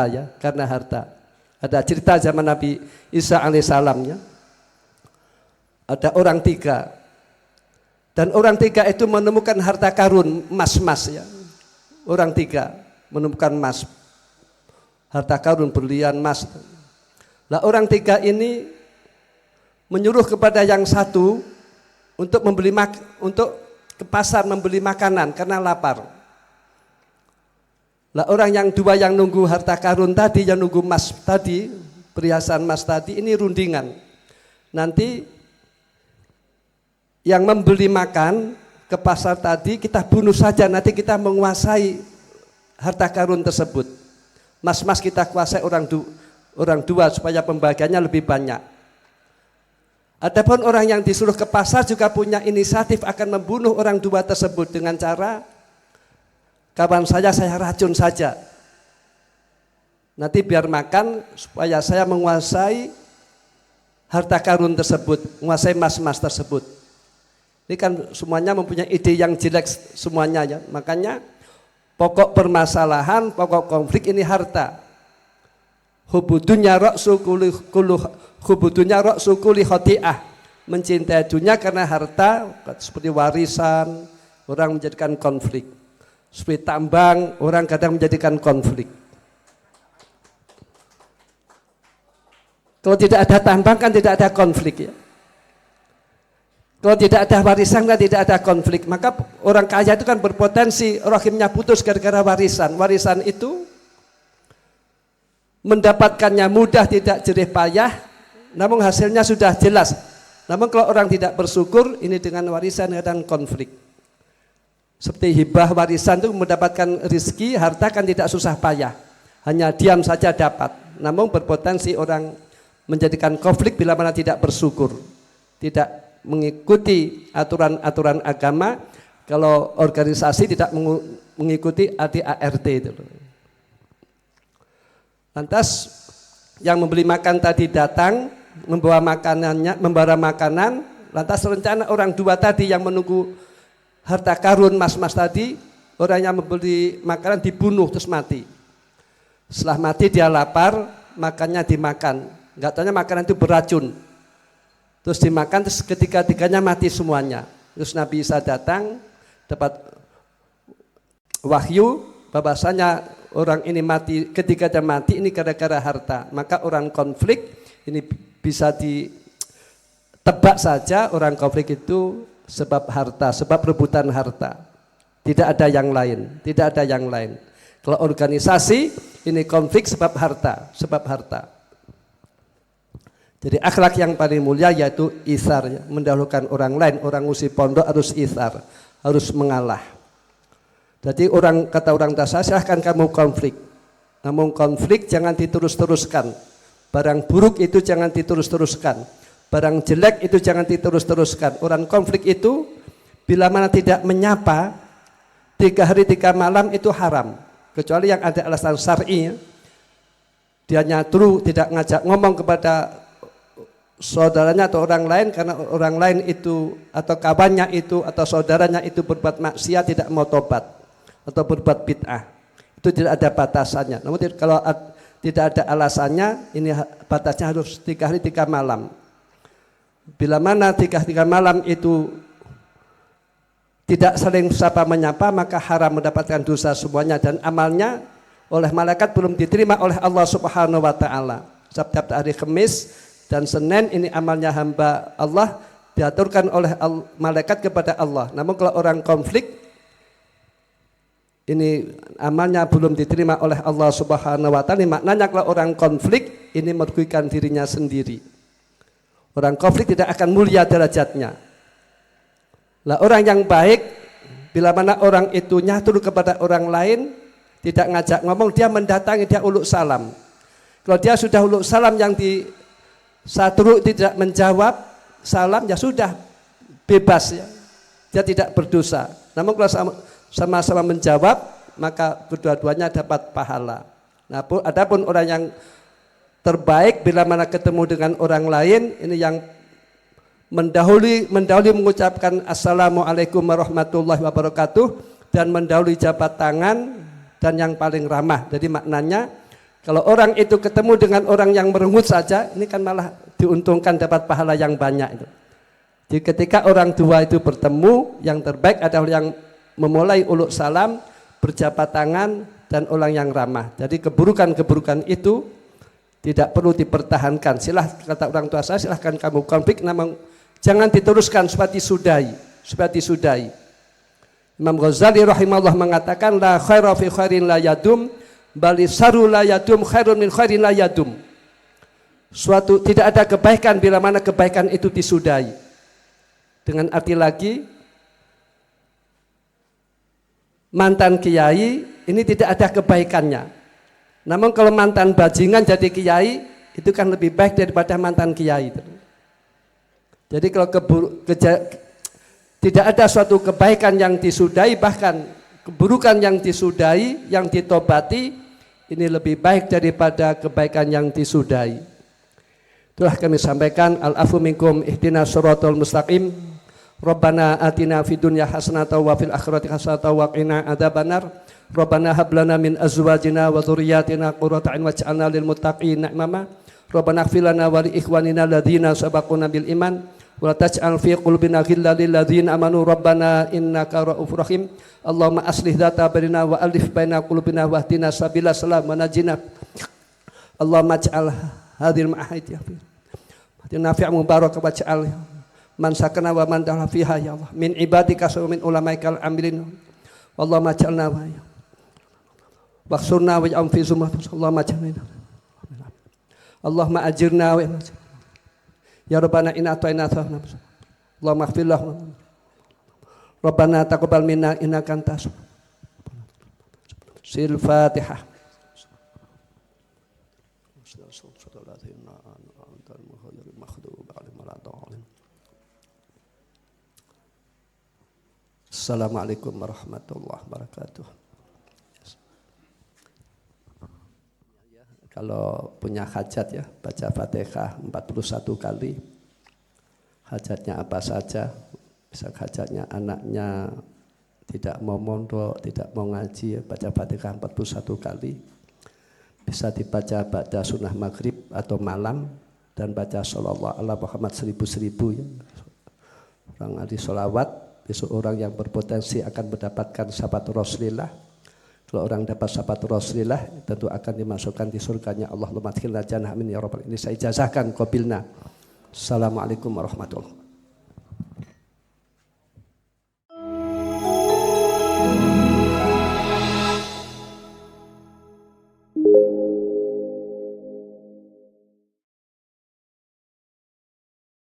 ya, karena harta. Ada cerita zaman Nabi Isa alaihissalam ya. Ada orang tiga, dan orang tiga itu menemukan harta karun emas ya. Orang tiga menemukan emas, harta karun berlian emas. Lah orang tiga ini menyuruh kepada yang satu untuk untuk ke pasar membeli makanan karena lapar. Lah orang yang dua yang nunggu harta karun tadi, yang nunggu emas tadi, perhiasan emas tadi, ini rundingan. Nanti yang membeli makan ke pasar tadi kita bunuh saja, nanti kita menguasai harta karun tersebut. Mas-mas kita kuasai orang dua supaya pembagiannya lebih banyak. Adapun orang yang disuruh ke pasar juga punya inisiatif akan membunuh orang dua tersebut dengan cara, kawan saya racun saja. Nanti biar makan supaya saya menguasai harta karun tersebut, menguasai emas-emas tersebut. Ini kan semuanya mempunyai ide yang jelek semuanya ya. Makanya pokok permasalahan, pokok konflik ini harta. Hubudunya ra'su kulli khoti'ah. Mencintai dunia karena harta, seperti warisan, orang menjadikan konflik. Seperti tambang, orang kadang menjadikan konflik. Kalau tidak ada tambang kan tidak ada konflik ya. Kalau tidak ada warisan dan tidak ada konflik, maka orang kaya itu kan berpotensi rahimnya putus gara-gara warisan. Warisan itu mendapatkannya mudah, tidak jerih payah, namun hasilnya sudah jelas. Namun kalau orang tidak bersyukur, ini dengan warisan kadang konflik. Seperti hibah warisan itu mendapatkan rizki, harta kan tidak susah payah, hanya diam saja dapat. Namun berpotensi orang menjadikan konflik bila mana tidak bersyukur, tidak mengikuti aturan-aturan agama. Kalau organisasi tidak mengikuti ADART itu. Lantas yang membeli makan tadi datang, membawa makanan, lantas rencana orang dua tadi yang menunggu harta karun mas-mas tadi, orang yang membeli makanan dibunuh terus mati. Setelah mati dia lapar, makannya dimakan. Enggak taunya makanan itu beracun. Terus dimakan, terus ketiga-tiganya mati semuanya. Terus Nabi Isa datang, dapat wahyu bahwasanya orang ini mati, ketika dia mati ini gara-gara harta. Maka orang konflik ini bisa ditebak saja, orang konflik itu sebab harta, sebab rebutan harta. Tidak ada yang lain, tidak ada yang lain. Kalau organisasi ini konflik sebab harta, sebab harta. Jadi akhlak yang paling mulia yaitu isar, ya, mendahulukan orang lain. Orang usi pondok harus isar, harus mengalah. Jadi kata orang dasar, silahkan kamu konflik. Namun konflik jangan diterus-teruskan. Barang buruk itu jangan diterus-teruskan. Barang jelek itu jangan diterus-teruskan. Orang konflik itu bila mana tidak menyapa 3 hari 3 malam itu haram. Kecuali yang ada alasan syar'i. Dia nyatru tidak ngajak ngomong kepada saudaranya atau orang lain, karena orang lain itu atau kawannya itu atau saudaranya itu berbuat maksiat, tidak mau tobat atau berbuat bid'ah, itu tidak ada batasannya. Namun kalau tidak ada alasannya, ini batasnya harus 3 hari 3 malam. Bila mana 3 malam itu tidak saling sapa menyapa, maka haram, mendapatkan dosa semuanya, dan amalnya oleh malaikat belum diterima oleh Allah Subhanahu wa taala. Setiap hari Kamis dan Senin ini amalnya hamba Allah diaturkan oleh malaikat kepada Allah. Namun kalau orang konflik ini amalnya belum diterima oleh Allah Subhanahu wa taala. Maknanya kalau orang konflik ini merugikan dirinya sendiri. Orang konflik tidak akan mulia derajatnya. Lah orang yang baik, bila mana orang itu nyatur kepada orang lain, tidak ngajak ngomong, dia mendatangi, dia uluk salam. Kalau dia sudah uluk salam yang di satu tidak menjawab salam, ya sudah bebas, ya. Dia tidak berdosa. Namun kalau sama-sama menjawab, maka kedua-duanya dapat pahala. Nah, adapun orang yang terbaik bila mana ketemu dengan orang lain, ini yang mendahului mengucapkan assalamualaikum warahmatullahi wabarakatuh dan mendahului jabat tangan dan yang paling ramah. Jadi maknanya kalau orang itu ketemu dengan orang yang merengut saja, ini kan malah diuntungkan, dapat pahala yang banyak itu. Jadi ketika orang dua itu bertemu, yang terbaik adalah yang memulai uluk salam, berjabat tangan, dan orang yang ramah. Jadi keburukan-keburukan itu tidak perlu dipertahankan. Kata orang tua saya, silahkan kamu konflik, namun jangan diteruskan, supaya disudahi. Imam Ghazali rahimahullah mengatakan, la khaira fi khairin la yadum, bali saru la yadum khairun min khairin la yadum. Tidak ada kebaikan bila mana kebaikan itu disudahi. Dengan arti lagi, mantan kiai ini tidak ada kebaikannya. Namun kalau mantan bajingan jadi kiai, itu kan lebih baik daripada mantan kiai. Jadi kalau tidak ada suatu kebaikan yang disudahi, bahkan keburukan yang disudahi, yang ditobati, ini lebih baik daripada kebaikan yang disudahi. Itulah kami sampaikan, al-afu minkum ihdinas siratal mustaqim. Rabbana atina fid dunya hasanatan wa fil akhirati hasanatan wa qina adzabannar. Rabbana hab lana min azwajina wa dzurriyyatina qurrata a'yun waj'alna lil muttaqina imama. Rabbana ighfir lana wa li ikhwanina alladziina sabaquna bil iman wa la taj'al fi qulubina ghillan lil ladziina amanu rabbana innaka ra'ufur rahim. Allahumma aslih dzata bainana wa alif baina qulubina wa hdina sabila salam wa najina. Allahumma ij'al hadhil ma'ahid ya fi nafi' mubarak wa ij'al man sakana wa man dahala fiha ya Allah min ibadika wa min ulamaikal amilin Allahumma ja'alna wa ya waqsurna wa ja'am fi zumrat Allahumma ja'alna Allahumma ajirna wa ya Rabbana inna a'tayna Allahumma ighfir lahum Rabbana taqabbal minna innaka antas sil Fatihah. Assalamualaikum warahmatullahi wabarakatuh. Kalau punya hajat ya, baca Fatihah 41 kali. Hajatnya apa saja, bisa hajatnya anaknya tidak mau mondok, tidak mau ngaji, ya, baca Fatihah 41 kali. Bisa dibaca pada sunnah maghrib atau malam dan baca sholawat ala Muhammad 1000 ya. Orang ahli sholawat, besok orang yang berpotensi akan mendapatkan syafaat Rasulullah. Kalau orang dapat syafaat Rasulullah tentu akan dimasukkan di surganya Allah. Allahumma adkhilna jannah amin ya rabbal alamin. Ini saya ijazahkan qabilna. Assalamualaikum warahmatullahi wabarakatuh.